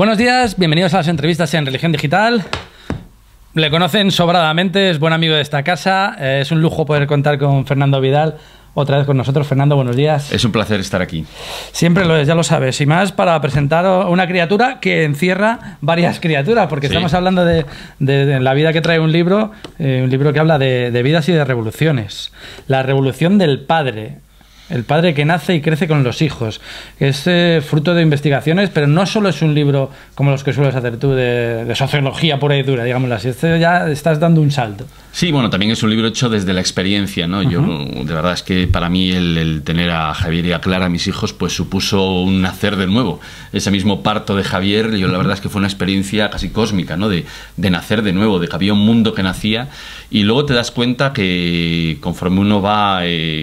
Buenos días, bienvenidos a las entrevistas en Religión Digital. Le conocen sobradamente, es buen amigo de esta casa. Es un lujo poder contar con Fernando Vidal otra vez con nosotros. Fernando, buenos días. Es un placer estar aquí. Siempre lo es, ya lo sabes. Y más para presentar una criatura que encierra varias criaturas, porque sí, estamos hablando de la vida que trae un libro que habla de vidas y de revoluciones. La revolución del padre. El padre que nace y crece con los hijos. Es fruto de investigaciones, pero no solo es un libro como los que sueles hacer tú de sociología pura y dura, digámoslo así. Ya estás dando un salto. Sí, bueno, también es un libro hecho desde la experiencia, ¿no? Yo, de verdad, es que para mí el tener a Javier y a Clara, mis hijos, pues supuso un nacer de nuevo. Ese mismo parto de Javier, yo la verdad es que fue una experiencia casi cósmica, ¿no? De nacer de nuevo, de que había un mundo que nacía, y luego te das cuenta que conforme uno va,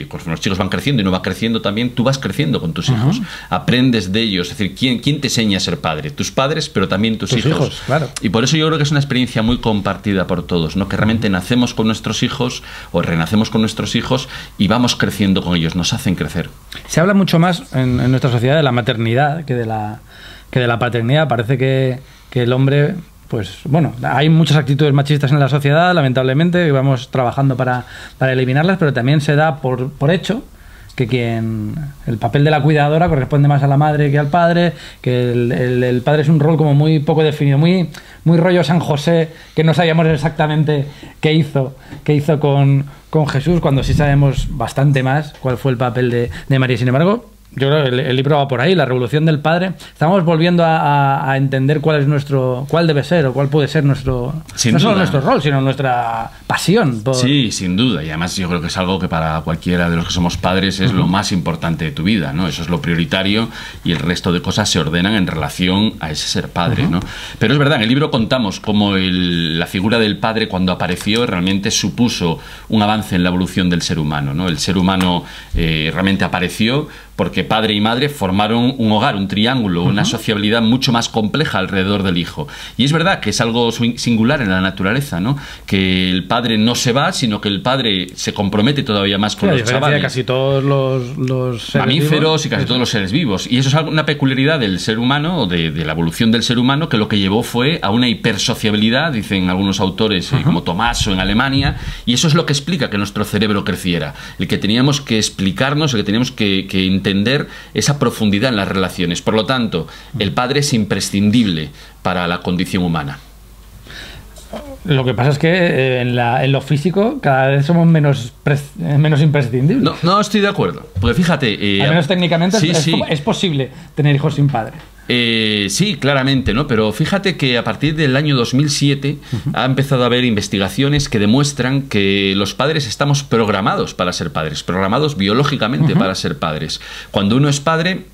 conforme los chicos van creciendo y uno va creciendo también, tú vas creciendo con tus hijos, aprendes de ellos. Es decir, ¿quién te enseña a ser padre? Tus padres, pero también tus hijos. Claro. Y por eso yo creo que es una experiencia muy compartida por todos, ¿no? Que realmente nacemos con nuestros hijos o renacemos con nuestros hijos y vamos creciendo con ellos, nos hacen crecer. Se habla mucho más en nuestra sociedad de la maternidad que de la paternidad. Parece que el hombre, pues bueno, hay muchas actitudes machistas en la sociedad, lamentablemente, y vamos trabajando para eliminarlas, pero también se da por hecho que el papel de la cuidadora corresponde más a la madre que al padre, que el padre es un rol como muy poco definido, muy rollo San José, que no sabíamos exactamente qué hizo con Jesús, cuando sí sabemos bastante más cuál fue el papel de María. Sin embargo, yo creo que el libro va por ahí, la revolución del padre. Estamos volviendo a entender cuál debe ser o cuál puede ser nuestro, no solo nuestro rol, sino nuestra pasión. Sí, sin duda. Y además yo creo que es algo que para cualquiera de los que somos padres es lo más importante de tu vida, ¿no? Eso es lo prioritario y el resto de cosas se ordenan en relación a ese ser padre, ¿no? Pero es verdad, en el libro contamos cómo la figura del padre, cuando apareció, realmente supuso un avance en la evolución del ser humano, ¿no? El ser humano realmente apareció porque padre y madre formaron un hogar, un triángulo, una sociabilidad mucho más compleja alrededor del hijo. Y es verdad que es algo singular en la naturaleza, ¿no? Que el padre no se va, sino que el padre se compromete todavía más con los chavales. De casi todos los seres mamíferos vivos, y casi todos los seres vivos. Y eso es una peculiaridad del ser humano, o de la evolución del ser humano, que lo que llevó fue a una hipersociabilidad, dicen algunos autores, como Tommaso en Alemania, y eso es lo que explica que nuestro cerebro creciera. El que teníamos que explicarnos, el que teníamos que entender esa profundidad en las relaciones. Por lo tanto, el padre es imprescindible para la condición humana. Lo que pasa es que en lo físico cada vez somos menos imprescindibles. No estoy de acuerdo. Porque fíjate... al menos técnicamente es posible tener hijos sin padre. Sí, claramente, ¿no? Pero fíjate que a partir del año 2007 ha empezado a haber investigaciones que demuestran que los padres estamos programados para ser padres, programados biológicamente para ser padres. Cuando uno es padre,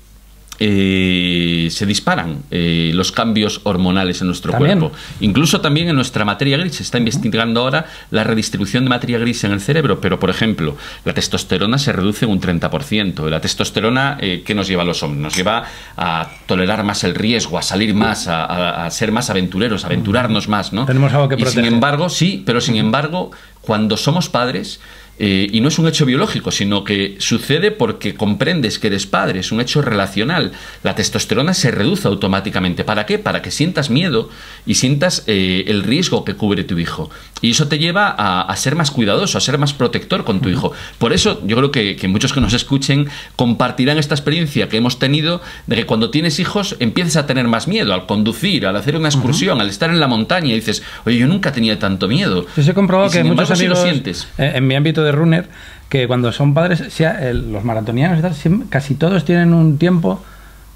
se disparan los cambios hormonales en nuestro cuerpo. Incluso también en nuestra materia gris. Se está investigando ahora la redistribución de materia gris en el cerebro, pero por ejemplo, la testosterona se reduce en un 30%. La testosterona, ¿qué nos lleva a los hombres? Nos lleva a tolerar más el riesgo, a salir más, a ser más aventureros, a aventurarnos más, ¿no? Tenemos algo que proteger. Sin embargo, pero sin embargo, cuando somos padres, y no es un hecho biológico, sino que sucede porque comprendes que eres padre, es un hecho relacional. La testosterona se reduce automáticamente. ¿Para qué? Para que sientas miedo y sientas el riesgo que cubre tu hijo. Y eso te lleva a ser más cuidadoso, a ser más protector con tu hijo. Por eso yo creo que muchos que nos escuchen compartirán esta experiencia que hemos tenido de que cuando tienes hijos empiezas a tener más miedo al conducir, al hacer una excursión, al estar en la montaña, y dices, oye, yo nunca tenía tanto miedo. Yo he comprobado que muchos amigos, sí lo sientes. En mi ámbito de runner, que cuando son padres, los maratonianos y tal, casi todos tienen un tiempo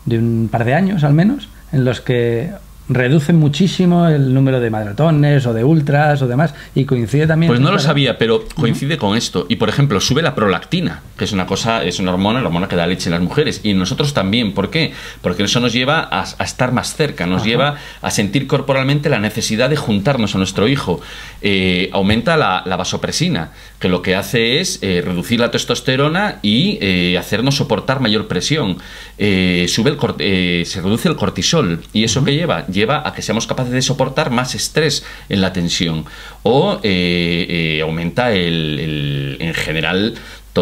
de un par de años al menos en los que reducen muchísimo el número de maratones o de ultras o demás, y coincide también... Pues no lo sabía, pero coincide con esto. Y por ejemplo, sube la prolactina, que es una cosa, es una hormona, la hormona que da leche en las mujeres, y nosotros también. ¿Por qué? Porque eso nos lleva a estar más cerca, nos lleva a sentir corporalmente la necesidad de juntarnos a nuestro hijo. Aumenta la vasopresina, que lo que hace es reducir la testosterona y hacernos soportar mayor presión. Se reduce el cortisol, y eso que lleva a que seamos capaces de soportar más estrés en la tensión, o aumenta en general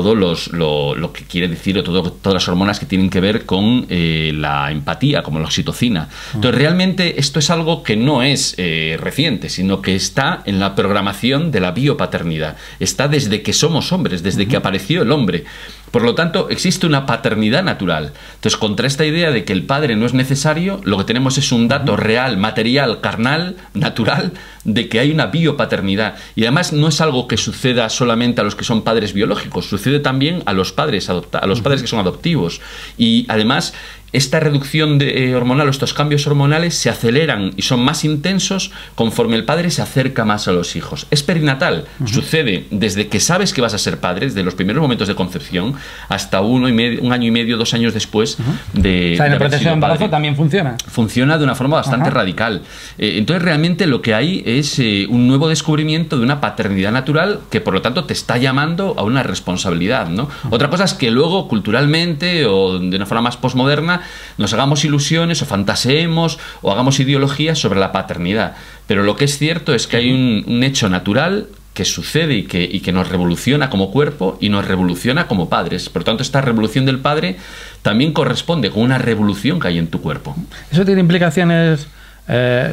todo lo que quiere decir, o todas las hormonas que tienen que ver con la empatía, como la oxitocina. Entonces, realmente esto es algo que no es reciente, sino que está en la programación de la biopaternidad. Está desde que somos hombres, desde que apareció el hombre. Por lo tanto, existe una paternidad natural. Entonces, contra esta idea de que el padre no es necesario, lo que tenemos es un dato real, material, carnal, natural, de que hay una biopaternidad. Y además no es algo que suceda solamente a los que son padres biológicos, sucede también a los padres que son adoptivos. Y además, esta reducción hormonal o estos cambios hormonales se aceleran y son más intensos conforme el padre se acerca más a los hijos. Es perinatal, sucede desde que sabes que vas a ser padre, desde los primeros momentos de concepción hasta un año y medio, 2 años después de... O sea, en el proceso de embarazo padre. También funciona. Funciona de una forma bastante radical. Entonces, realmente lo que hay es un nuevo descubrimiento de una paternidad natural que, por lo tanto, te está llamando a una responsabilidad, ¿no? Otra cosa es que luego, culturalmente o de una forma más posmoderna, nos hagamos ilusiones o fantaseemos o hagamos ideologías sobre la paternidad. Pero lo que es cierto es que hay un hecho natural que sucede y que nos revoluciona como cuerpo y nos revoluciona como padres. Por lo tanto, esta revolución del padre también corresponde con una revolución que hay en tu cuerpo. ¿Eso tiene implicaciones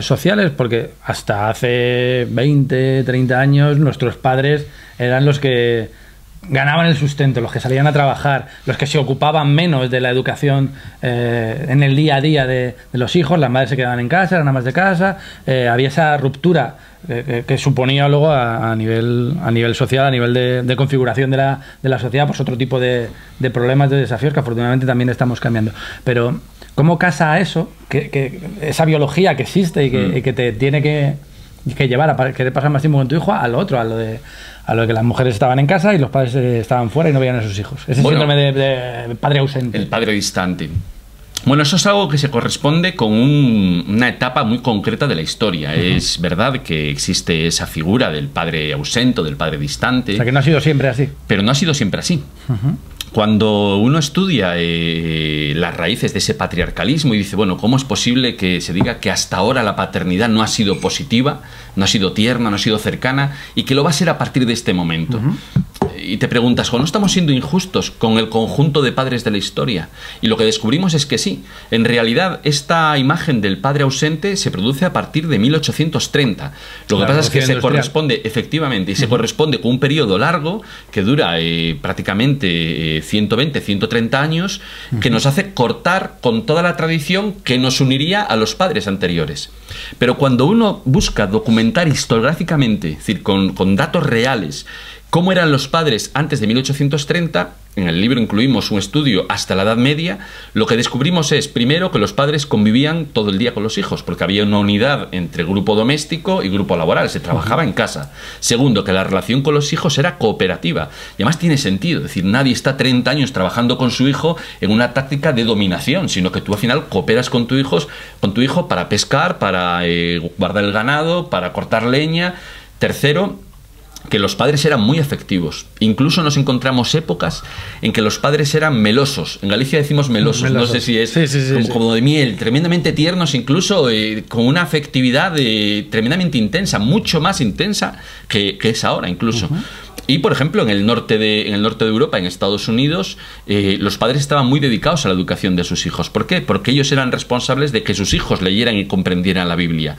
sociales? Porque hasta hace 20, 30 años nuestros padres eran los que ganaban el sustento, los que salían a trabajar, los que se ocupaban menos de la educación en el día a día de los hijos. Las madres se quedaban en casa, eran amas de casa. Había esa ruptura que suponía luego a nivel social, a nivel de configuración de la sociedad, pues otro tipo de problemas, de desafíos que afortunadamente también estamos cambiando. Pero ¿cómo casa eso, que esa biología que existe y que te tiene que llevar a querer pasar más tiempo con tu hijo a lo otro, a lo de que las mujeres estaban en casa y los padres estaban fuera y no veían a sus hijos? Ese síndrome de padre ausente. El padre distante. Bueno, eso es algo que se corresponde con una etapa muy concreta de la historia. Es verdad que existe esa figura del padre ausente, del padre distante. O sea, que no ha sido siempre así. Pero no ha sido siempre así. Cuando uno estudia las raíces de ese patriarcalismo y dice, bueno, ¿cómo es posible que se diga que hasta ahora la paternidad no ha sido positiva, no ha sido tierna, no ha sido cercana y que lo va a ser a partir de este momento? Y te preguntas, ¿no estamos siendo injustos con el conjunto de padres de la historia? Y lo que descubrimos es que sí. En realidad, esta imagen del padre ausente se produce a partir de 1830. Lo que pasa es que se corresponde, efectivamente, y se corresponde con un periodo largo que dura prácticamente 120, 130 años, que nos hace cortar con toda la tradición que nos uniría a los padres anteriores. Pero cuando uno busca documentar historiográficamente, es decir, con datos reales, cómo eran los padres antes de 1830, en el libro incluimos un estudio hasta la Edad Media, lo que descubrimos es, primero, que los padres convivían todo el día con los hijos, porque había una unidad entre grupo doméstico y grupo laboral, se trabajaba en casa. Segundo, que la relación con los hijos era cooperativa, y además tiene sentido, es decir, nadie está 30 años trabajando con su hijo en una táctica de dominación, sino que tú al final cooperas con tu hijo para pescar, para guardar el ganado, para cortar leña. Tercero, que los padres eran muy afectivos. Incluso nos encontramos épocas en que los padres eran melosos. En Galicia decimos melosos. No sé si es como de miel, tremendamente tiernos, incluso con una afectividad tremendamente intensa, mucho más intensa que es ahora incluso. Y, por ejemplo, en el norte de Europa, en Estados Unidos, los padres estaban muy dedicados a la educación de sus hijos. ¿Por qué? Porque ellos eran responsables de que sus hijos leyeran y comprendieran la Biblia.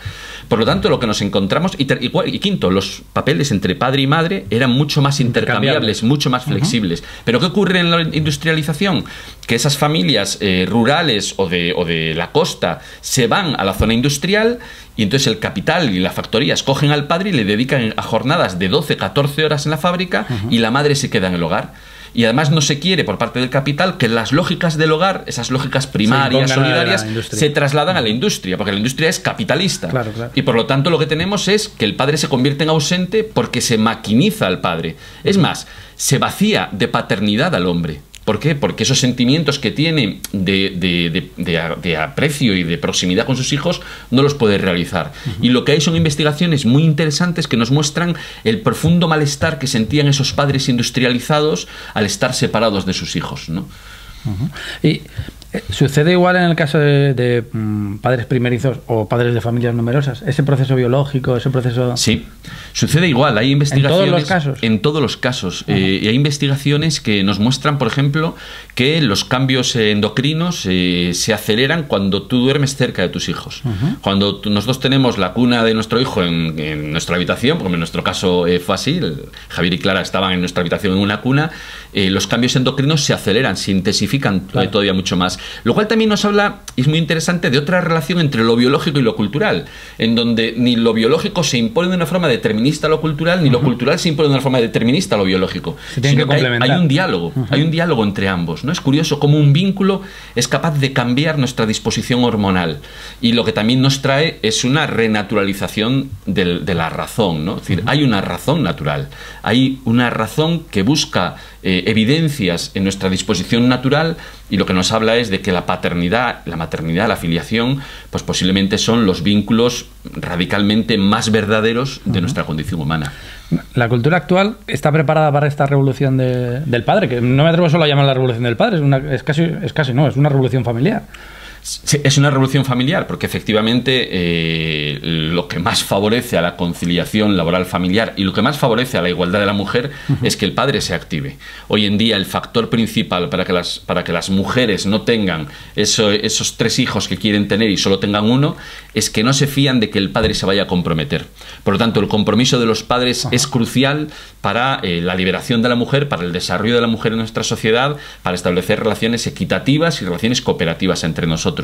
Por lo tanto, lo que nos encontramos... Y quinto, los papeles entre padre y madre eran mucho más intercambiables, mucho más flexibles. ¿Pero qué ocurre en la industrialización? Que esas familias rurales o de la costa se van a la zona industrial y entonces el capital y la factoría escogen al padre y le dedican a jornadas de 12, 14 horas en la fábrica y la madre se queda en el hogar. Y además no se quiere por parte del capital que las lógicas del hogar, esas lógicas primarias, solidarias, se trasladan a la industria, porque la industria es capitalista. Claro. Y por lo tanto lo que tenemos es que el padre se convierte en ausente porque se maquiniza al padre. Es más, se vacía de paternidad al hombre. ¿Por qué? Porque esos sentimientos que tiene de aprecio y de proximidad con sus hijos no los puede realizar. Y lo que hay son investigaciones muy interesantes que nos muestran el profundo malestar que sentían esos padres industrializados al estar separados de sus hijos, ¿no? Y ¿Sucede igual en el caso de padres primerizos o padres de familias numerosas? ¿Ese proceso biológico, ese proceso...? Sí, sucede igual. Hay investigaciones... ¿En todos los casos? En todos los casos. Y hay investigaciones que nos muestran, por ejemplo, que los cambios endocrinos se aceleran cuando tú duermes cerca de tus hijos. Cuando nosotros tenemos la cuna de nuestro hijo en nuestra habitación, porque en nuestro caso fue así, Javier y Clara estaban en nuestra habitación en una cuna, los cambios endocrinos se aceleran, se intensifican todavía mucho más. Lo cual también nos habla, y es muy interesante, de otra relación entre lo biológico y lo cultural, en donde ni lo biológico se impone de una forma determinista a lo cultural, ni lo cultural se impone de una forma determinista a lo biológico. Se tienen que complementar. Hay un diálogo, hay un diálogo entre ambos, ¿no? Es curioso cómo un vínculo es capaz de cambiar nuestra disposición hormonal, y lo que también nos trae es una renaturalización de la razón, ¿no? Es decir, hay una razón natural, hay una razón que busca evidencias en nuestra disposición natural, y lo que nos habla es de que la paternidad, la maternidad, la filiación, pues posiblemente son los vínculos radicalmente más verdaderos de nuestra condición humana. La cultura actual está preparada para esta revolución del padre, que no me atrevo solo a llamar la revolución del padre, es casi una revolución familiar. Sí, es una revolución familiar, porque efectivamente lo que más favorece a la conciliación laboral familiar y lo que más favorece a la igualdad de la mujer es que el padre se active. Hoy en día el factor principal para que las mujeres no tengan esos 3 hijos que quieren tener y solo tengan uno es que no se fían de que el padre se vaya a comprometer. Por lo tanto, el compromiso de los padres es crucial para la liberación de la mujer, para el desarrollo de la mujer en nuestra sociedad, para establecer relaciones equitativas y relaciones cooperativas entre nosotros.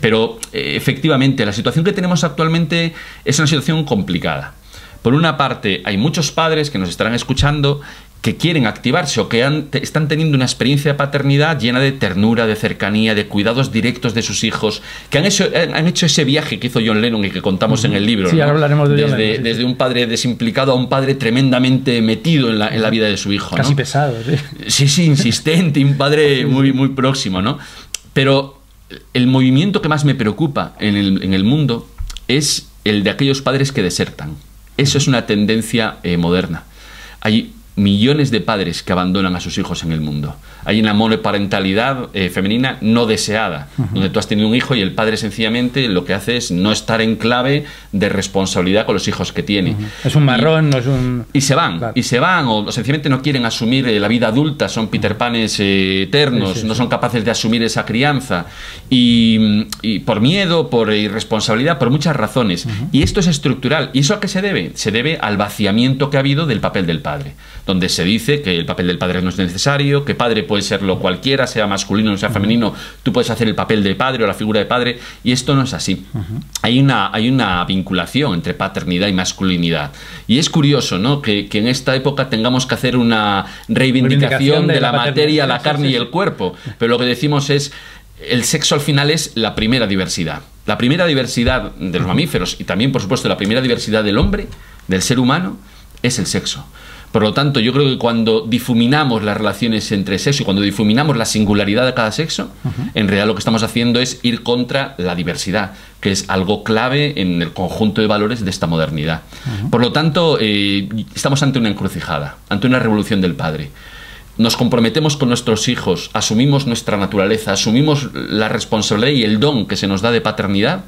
Pero efectivamente la situación que tenemos actualmente es una situación complicada. Por una parte, hay muchos padres que nos estarán escuchando que quieren activarse o que están teniendo una experiencia de paternidad llena de ternura, de cercanía, de cuidados directos de sus hijos, que han hecho ese viaje que hizo John Lennon y que contamos en el libro, sí, ¿no? Ahora hablaremos de John Lennon, desde un padre desimplicado a un padre tremendamente metido en la vida de su hijo, ¿no? Casi pesado, sí. Sí, insistente, un padre muy próximo, ¿no? Pero el movimiento que más me preocupa en el mundo es el de aquellos padres que desertan. Eso es una tendencia moderna. Hay millones de padres que abandonan a sus hijos en el mundo. Hay una monoparentalidad femenina no deseada, donde tú has tenido un hijo y el padre sencillamente lo que hace es no estar en clave de responsabilidad con los hijos que tiene. Es un marrón, no es un... Y se van, claro. o sencillamente no quieren asumir la vida adulta, son Peter Panes eternos, no son capaces de asumir esa crianza. Y por miedo, por irresponsabilidad, por muchas razones. Y esto es estructural. ¿Y eso a qué se debe? Se debe al vaciamiento que ha habido del papel del padre, donde se dice que el papel del padre no es necesario, que padre puede serlo cualquiera, sea masculino o sea femenino, tú puedes hacer el papel de padre o la figura de padre, y esto no es así. Hay una vinculación entre paternidad y masculinidad. Y es curioso, ¿no?, que en esta época tengamos que hacer una reivindicación de la materia, la carne y el cuerpo. Pero lo que decimos es, el sexo al final es la primera diversidad. La primera diversidad de los mamíferos y también, por supuesto, la primera diversidad del hombre, del ser humano, es el sexo. Por lo tanto, yo creo que cuando difuminamos las relaciones entre sexo y cuando difuminamos la singularidad de cada sexo, en realidad lo que estamos haciendo es ir contra la diversidad, que es algo clave en el conjunto de valores de esta modernidad. Por lo tanto, estamos ante una encrucijada, ante una revolución del padre. Nos comprometemos con nuestros hijos, asumimos nuestra naturaleza, asumimos la responsabilidad y el don que se nos da de paternidad,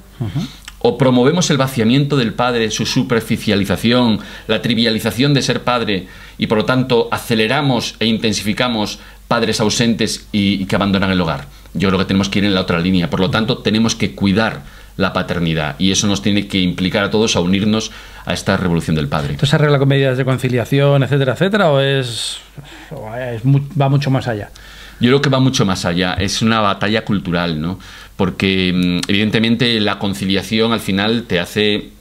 o promovemos el vaciamiento del padre, su superficialización, la trivialización de ser padre, y por lo tanto aceleramos e intensificamos padres ausentes y que abandonan el hogar. Yo creo que tenemos que ir en la otra línea. Por lo tanto, tenemos que cuidar la paternidad, y eso nos tiene que implicar a todos a unirnos a esta revolución del padre. ¿Esto se arregla con medidas de conciliación, etcétera, etcétera, o va mucho más allá? Yo creo que va mucho más allá. Es una batalla cultural, ¿no? Porque evidentemente la conciliación al final te hace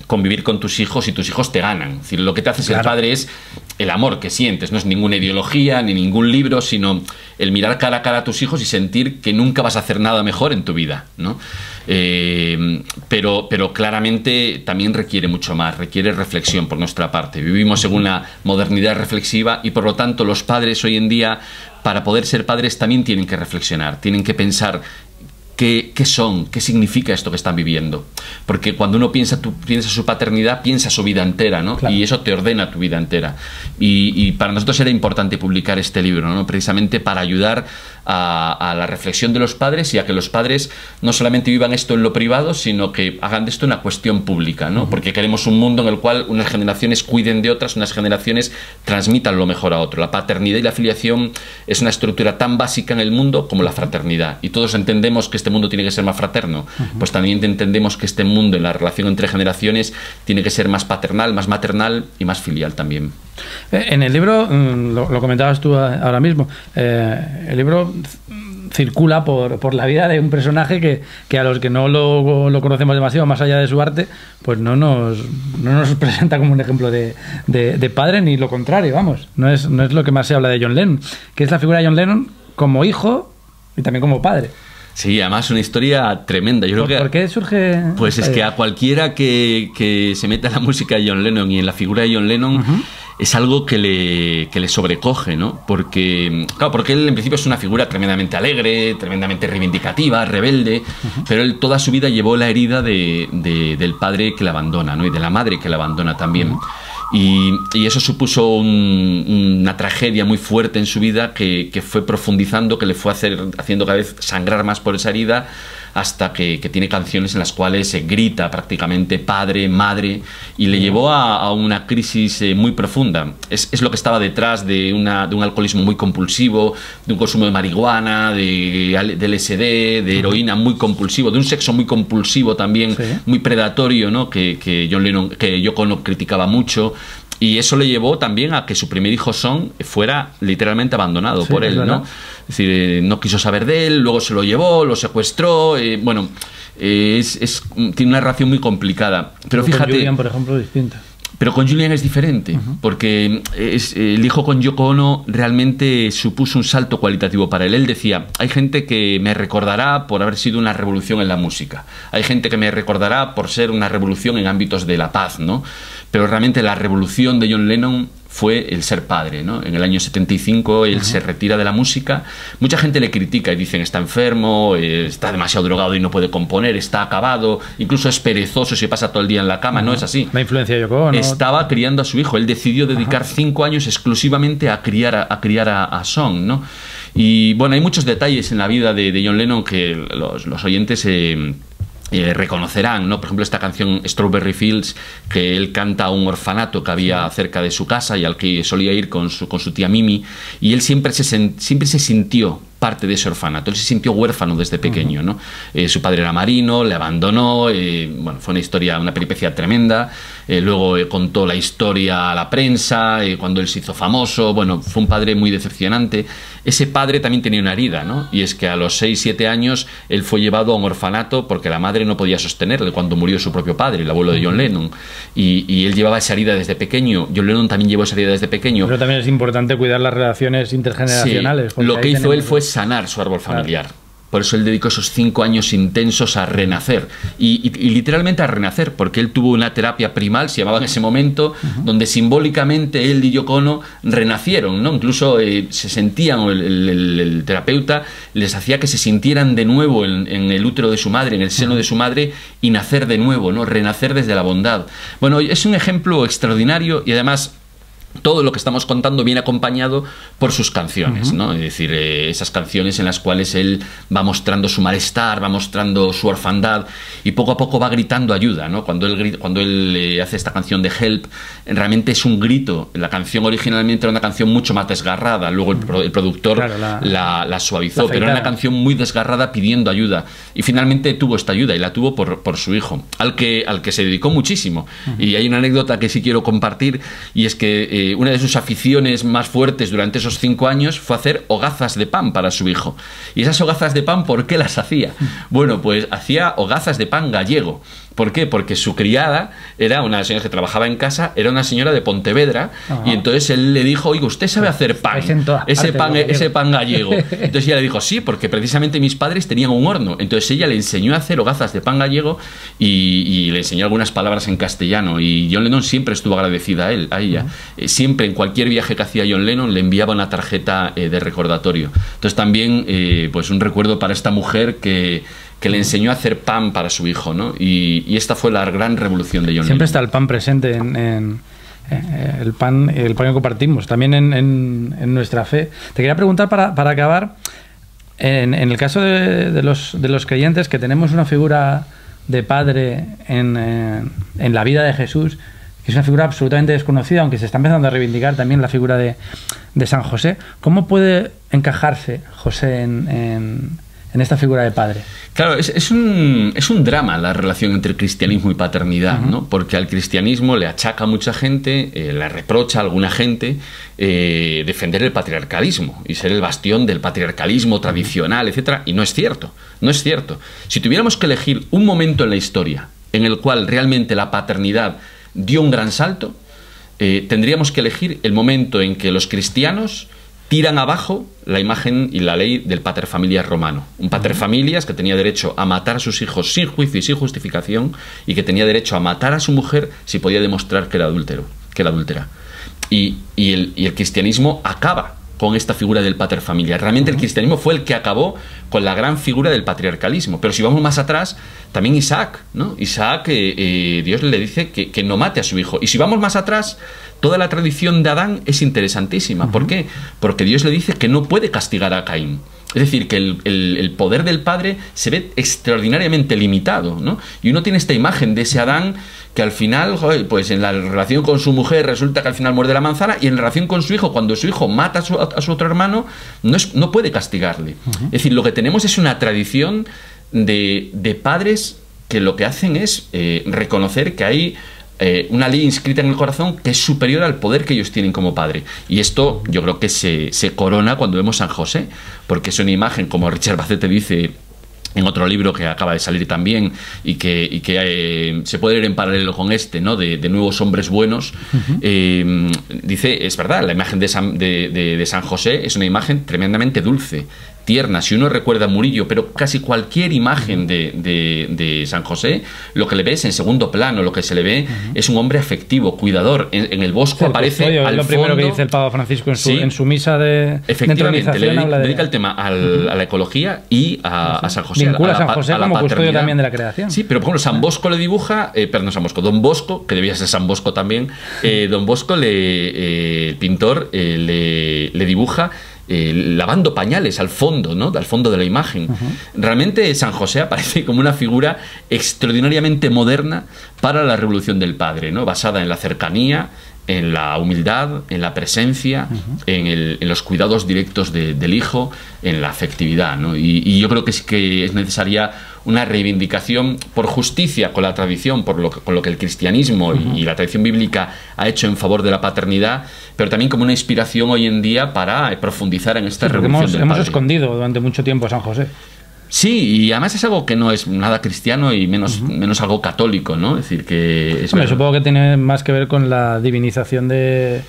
convivir con tus hijos y tus hijos te ganan. Es decir, lo que te hace ser padre es el amor que sientes. No es ninguna ideología ni ningún libro, sino el mirar cara a cara a tus hijos y sentir que nunca vas a hacer nada mejor en tu vida, ¿no? Pero claramente también requiere mucho más, requiere reflexión por nuestra parte. Vivimos en una modernidad reflexiva y por lo tanto los padres hoy en día, para poder ser padres, también tienen que reflexionar, tienen que pensar ¿Qué son? ¿Qué significa esto que están viviendo? Porque cuando uno piensa su paternidad, piensa su vida entera, ¿no? Claro. Y eso te ordena tu vida entera. Y para nosotros era importante publicar este libro, ¿no? Precisamente para ayudar a la reflexión de los padres y a que los padres no solamente vivan esto en lo privado, sino que hagan de esto una cuestión pública, ¿no? Porque queremos un mundo en el cual unas generaciones cuiden de otras, unas generaciones transmitan lo mejor a otro. La paternidad y la filiación es una estructura tan básica en el mundo como la fraternidad. Y todos entendemos que este mundo tiene que ser más fraterno. Pues también entendemos que este mundo, en la relación entre generaciones, tiene que ser más paternal, más maternal y más filial también. En el libro, lo comentabas tú ahora mismo, el libro circula por la vida de un personaje que a los que no lo conocemos demasiado, más allá de su arte, pues no nos presenta como un ejemplo de padre, ni lo contrario, vamos. No es lo que más se habla de John Lennon, que es la figura de John Lennon como hijo y también como padre. Sí, además una historia tremenda. Yo creo que, ¿por qué surge? Pues es que a cualquiera que se meta en la música de John Lennon y en la figura de John Lennon, es algo que le sobrecoge, ¿no? Porque él en principio es una figura tremendamente alegre, tremendamente reivindicativa, rebelde, pero él toda su vida llevó la herida del padre que la abandona, ¿no? Y de la madre que la abandona también. Y eso supuso una tragedia muy fuerte en su vida que fue profundizando, que le fue haciendo cada vez sangrar más por esa herida, hasta que tiene canciones en las cuales grita prácticamente padre, madre, y le llevó a una crisis muy profunda. Es lo que estaba detrás de un alcoholismo muy compulsivo, de un consumo de marihuana, de LSD, de heroína muy compulsivo, de un sexo muy compulsivo también, muy predatorio, ¿no? que Yoko Ono criticaba mucho. Y eso le llevó también a que su primer hijo Son fuera literalmente abandonado por él, ¿no? Es decir, no quiso saber de él, luego se lo llevó, lo secuestró, bueno, tiene una relación muy complicada. Pero fíjate, con Julian, por ejemplo, distinta. Pero con Julian es diferente, porque el hijo con Yoko Ono realmente supuso un salto cualitativo para él. Él decía, hay gente que me recordará por haber sido una revolución en la música, hay gente que me recordará por ser una revolución en ámbitos de la paz, ¿no? Pero realmente la revolución de John Lennon fue el ser padre, ¿no? En el año 75 él se retira de la música. Mucha gente le critica y dicen está enfermo, está demasiado drogado y no puede componer, está acabado, incluso es perezoso, se pasa todo el día en la cama. No es así. La influencia de Yoko Ono. Estaba criando a su hijo. Él decidió dedicar 5 años exclusivamente a criar a Son, ¿no? Y bueno, hay muchos detalles en la vida de John Lennon que los oyentes reconocerán, ¿no? Por ejemplo, esta canción Strawberry Fields, que él canta a un orfanato que había cerca de su casa y al que solía ir con su tía Mimi, y él siempre se sintió parte de ese orfanato. Él se sintió huérfano desde pequeño, ¿no? Su padre era marino, le abandonó, bueno, fue una peripecia tremenda. Luego contó la historia a la prensa, cuando él se hizo famoso. Bueno, fue un padre muy decepcionante. Ese padre también tenía una herida, ¿no? Y es que a los 6-7 años él fue llevado a un orfanato porque la madre no podía sostenerle cuando murió su propio padre, el abuelo de John Lennon. Y él llevaba esa herida desde pequeño. John Lennon también llevó esa herida desde pequeño. Pero también es importante cuidar las relaciones intergeneracionales. Sí, lo que hizo él fue sanar su árbol familiar. Claro. Por eso él dedicó esos 5 años intensos a renacer. Y literalmente a renacer, porque él tuvo una terapia primal, se llamaba en ese momento, donde simbólicamente él y Yoko Ono renacieron, ¿no? Incluso se sentían, el terapeuta les hacía que se sintieran de nuevo en el útero de su madre, en el seno de su madre, y nacer de nuevo, ¿no? Renacer desde la bondad. Bueno, es un ejemplo extraordinario y además todo lo que estamos contando viene acompañado por sus canciones, ¿no? Es decir, esas canciones en las cuales él va mostrando su malestar, va mostrando su orfandad y poco a poco va gritando ayuda, ¿no? Cuando él hace esta canción de Help, realmente es un grito. La canción originalmente era una canción mucho más desgarrada, luego el productor la suavizó, pero era una canción muy desgarrada pidiendo ayuda. Y finalmente tuvo esta ayuda y la tuvo por su hijo, al que se dedicó muchísimo. Y hay una anécdota que sí quiero compartir, y es que una de sus aficiones más fuertes durante esos 5 años fue hacer hogazas de pan para su hijo. Y esas hogazas de pan, ¿por qué las hacía? Bueno, pues hacía hogazas de pan gallego. ¿Por qué? Porque su criada era una señora que trabajaba en casa, era una señora de Pontevedra, y entonces él le dijo, oiga, ¿usted sabe hacer pan? Ese pan gallego. Entonces ella le dijo, sí, porque precisamente mis padres tenían un horno. Entonces ella le enseñó a hacer hogazas de pan gallego y le enseñó algunas palabras en castellano. Y John Lennon siempre estuvo agradecida a ella. Siempre, en cualquier viaje que hacía John Lennon, le enviaba una tarjeta de recordatorio. Entonces también, pues un recuerdo para esta mujer que que le enseñó a hacer pan para su hijo, ¿no? Y esta fue la gran revolución de John Siempre Lennon. está el pan presente en el pan que compartimos, también en nuestra fe. Te quería preguntar para acabar, en el caso de los creyentes, que tenemos una figura de padre en la vida de Jesús, que es una figura absolutamente desconocida, aunque se está empezando a reivindicar también la figura de San José. ¿Cómo puede encajarse José en esta figura de padre? Claro, es un drama la relación entre cristianismo y paternidad, ¿no? Porque al cristianismo le achaca a mucha gente, le reprocha a alguna gente defender el patriarcalismo y ser el bastión del patriarcalismo tradicional, etcétera, y no es cierto, no es cierto. Si tuviéramos que elegir un momento en la historia en el cual realmente la paternidad dio un gran salto, tendríamos que elegir el momento en que los cristianos tiran abajo la imagen y la ley del pater familias romano. Un pater familias que tenía derecho a matar a sus hijos sin juicio y sin justificación, y que tenía derecho a matar a su mujer si podía demostrar que era adúltera. Y el cristianismo acaba con esta figura del pater familias. Realmente el cristianismo fue el que acabó con la gran figura del patriarcalismo. Pero si vamos más atrás, también Isaac, ¿no? Isaac, Dios le dice que no mate a su hijo. Y si vamos más atrás, toda la tradición de Adán es interesantísima. ¿Por qué? Porque Dios le dice que no puede castigar a Caín. Es decir, que el poder del padre se ve extraordinariamente limitado, ¿no? Y uno tiene esta imagen de ese Adán que al final, pues en la relación con su mujer resulta que al final muerde la manzana, y en relación con su hijo, cuando su hijo mata a su otro hermano, no puede castigarle. Es decir, lo que tenemos es una tradición de padres que lo que hacen es reconocer que hay una ley inscrita en el corazón que es superior al poder que ellos tienen como padre. Y esto yo creo que se corona cuando vemos San José, porque es una imagen, como Richard Bacete dice en otro libro que acaba de salir también, y que se puede leer en paralelo con este, ¿no? de nuevos hombres buenos. Dice, es verdad, la imagen de San José es una imagen tremendamente dulce, tierna. Si uno recuerda a Murillo, pero casi cualquier imagen de San José, lo que le ve es en segundo plano, lo que se le ve es un hombre afectivo, cuidador. En el Bosco aparece al lo primero fondo, que dice el Papa Francisco en su misa de efectivamente, entronización, dedica el tema a la ecología y a San José. Vincula a San José como custodio paternidad también de la creación. Sí, pero por ejemplo, San Bosco le dibuja, Don Bosco, que debía ser San Bosco también, Don Bosco, el pintor, le dibuja lavando pañales al fondo, ¿no? Al fondo de la imagen. Realmente San José aparece como una figura extraordinariamente moderna para la revolución del padre, ¿no? Basada en la cercanía, en la humildad, en la presencia, en los cuidados directos del hijo, en la afectividad, ¿no? Y yo creo que es necesaria una reivindicación por justicia con la tradición, con lo que el cristianismo y la tradición bíblica ha hecho en favor de la paternidad, pero también como una inspiración hoy en día para profundizar en esta revolución del hemos padre. escondido durante mucho tiempo a San José. Sí, y además es algo que no es nada cristiano y menos algo católico, ¿no? Es decir, que es supongo que tiene más que ver con la divinización de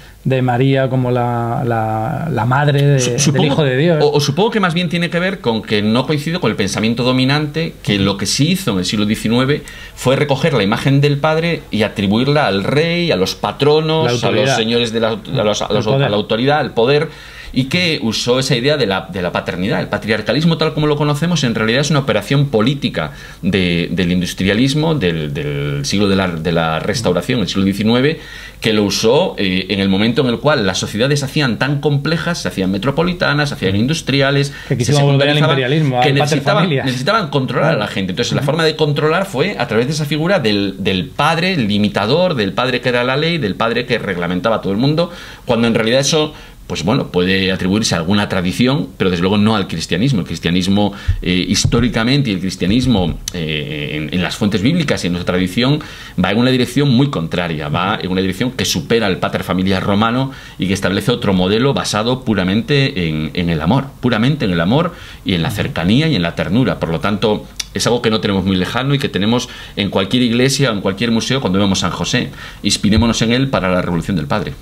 María como la madre del Hijo de Dios. O supongo que más bien tiene que ver con que no coincide con el pensamiento dominante, que lo que sí hizo en el siglo XIX fue recoger la imagen del padre y atribuirla al rey, a los patronos, a los señores a la autoridad, al poder, y que usó esa idea de la paternidad. El patriarcalismo, tal como lo conocemos, en realidad es una operación política del industrialismo del siglo de la Restauración, el siglo XIX, que lo usó en el momento en el cual las sociedades se hacían tan complejas, se hacían metropolitanas, se hacían industriales, que se volver al imperialismo, que necesitaban controlar a la gente. Entonces la forma de controlar fue a través de esa figura del padre limitador, del padre que era la ley, del padre que reglamentaba a todo el mundo, cuando en realidad eso, pues bueno, puede atribuirse a alguna tradición, pero desde luego no al cristianismo. El cristianismo históricamente, y el cristianismo en las fuentes bíblicas y en nuestra tradición va en una dirección muy contraria, va en una dirección que supera el pater familias romano y que establece otro modelo basado puramente en el amor y en la cercanía y en la ternura. Por lo tanto, es algo que no tenemos muy lejano y que tenemos en cualquier iglesia o en cualquier museo cuando vemos San José. Inspirémonos en él para la revolución del padre.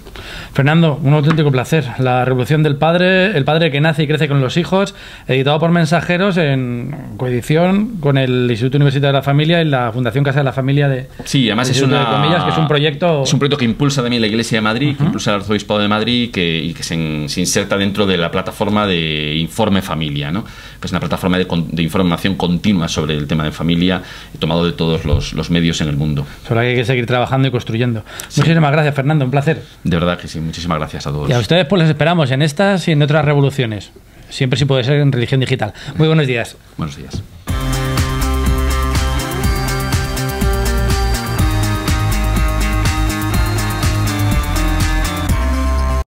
Fernando, un auténtico placer. La revolución del padre, el padre que nace y crece con los hijos, editado por Mensajeros en coedición con el Instituto Universitario de la Familia y la Fundación Casa de la Familia de... Sí, además es comillas, que es un proyecto... Es un proyecto que impulsa también la Iglesia de Madrid, que impulsa el Arzobispado de Madrid y que se inserta dentro de la plataforma de Informe Familia, ¿no? Que es una plataforma de información continua sobre el tema de familia, tomado de todos los medios en el mundo. Solo hay que seguir trabajando y construyendo. Sí. Muchísimas gracias, Fernando, un placer. De verdad que sí, muchísimas gracias a todos. Y a ustedes pues les esperamos en estas y en otras revoluciones. Siempre si puede ser en Religión Digital. Muy buenos días. Buenos días.